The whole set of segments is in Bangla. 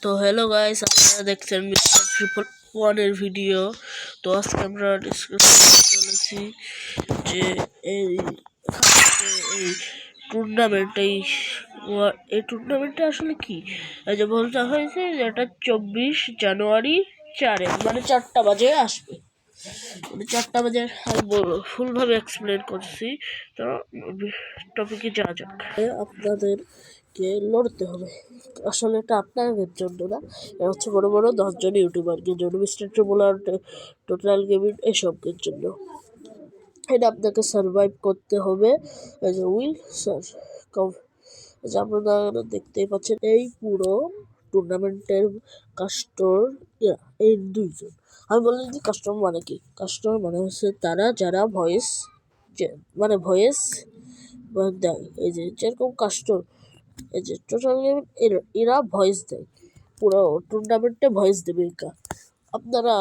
তো হ্যালো গাইস, আপনারা দেখছেন মিস্টার ট্রিপল ওয়ানের ভিডিও। তো আজকে আমরা ডিসকাস করতে চলেছি যে এই এই টুর্নামেন্ট এই টুর্নামেন্টটা আসলে কি। এই যে বলতে হয়েছে যে এটা 24 জানুয়ারি 4 মানে 4টা বাজে আসবে, মানে 4টা বাজে। আমি ফুলভাবে এক্সপ্লেন করছি। তো টপিকে যাওয়া যাক। আপনাদেরকে লড়তে হবে, আসলে এটা আপনাদের জন্য না, এটা হচ্ছে বড় বড় 10 জন ইউটিউবারদের জন্য, মিস্টার ট্রিপলার, টোটাল গেমিং, এসবের জন্য। এটা আপনাকে সার্ভাইভ করতে হবে। এই যে উইল স্যার যে আপনারা দেখতেই পাচ্ছেন, এই পুরো টুর্নামেন্টের কাস্টর এই 2 জন। আমি বলে দিই কাস্টমার মানে কি। কাস্টমার মানে হচ্ছে তারা যারা ভয়েস দেয়। এই যে যেরকম কাস্টর, এই যে টোটাল এরা ভয়েস দেয়, পুরো টুর্নামেন্টে ভয়েস দেবে একা। আপনারা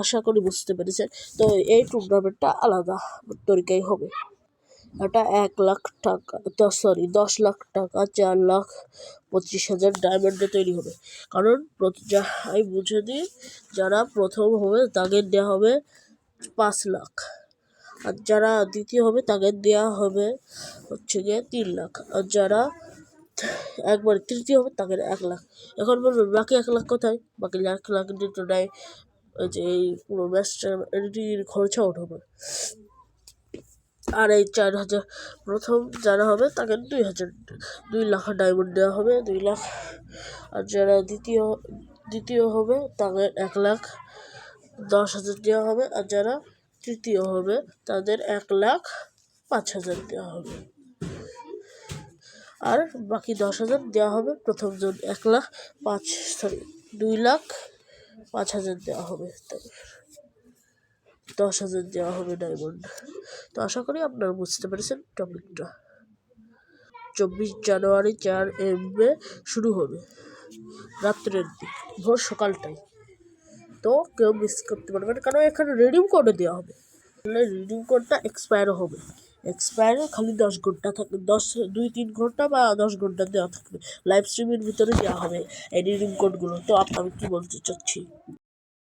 আশা করি বুঝতে পেরেছেন। তো এই টুর্নামেন্টটা আলাদা তরিকায় হবে। এটা 1 লাখ টাকা, 10 লাখ টাকা, 4,25,000 ডায়মন্ডে তৈরি হবে। কারণ আমি বুঝে দিই, যারা প্রথম হবে তাদের দেওয়া হবে 5 লাখ, আর যারা দ্বিতীয় হবে তাদের দেওয়া হবে হচ্ছে গিয়ে 3 লাখ, আর যারা একবার তৃতীয় হবে তাদের 1 লাখ। এখন বলবেন বাকি 1 লাখ কোথায়? বাকি 1 লাখ তো নেয় ওই যে এই পুরো ম্যাচটা এডিটিংয়ের খরচা উঠবে। আর এই 4,000 প্রথম যারা হবে তাকে 2 লাখ ডায়মন্ড দেওয়া হবে, 2 লাখ। আর যারা দ্বিতীয় হবে তাদের 1,10,000 দেওয়া হবে, আর যারা তৃতীয় হবে তাদের 1,05,000 দেওয়া হবে। আর বাকি 10,000 দেওয়া হবে প্রথমজন। 2,05,000 দেওয়া হবে, 10,000 দেওয়া হবে ডায়মন্ড। তো আশা করি আপনারা বুঝতে পেরেছেন টপিকটা। 24 জানুয়ারি 4 AM শুরু হবে, রাত্রের দিক, ভোর সকালটায়। তো কেউ মিস করতে পারবে না, কারণ এখানে রিডিম কোডে দেওয়া হবে। রিডিম কোডটা এক্সপায়ারও হবে। এক্সপায়ারে খালি 10 ঘন্টা থাকবে, 2-3 ঘন্টা বা 10 ঘন্টা দেওয়া থাকবে। লাইভ স্ট্রিমের ভিতরে দেওয়া হবে এই রিডিম কোডগুলো। তো আমি কি বলতে চাচ্ছি,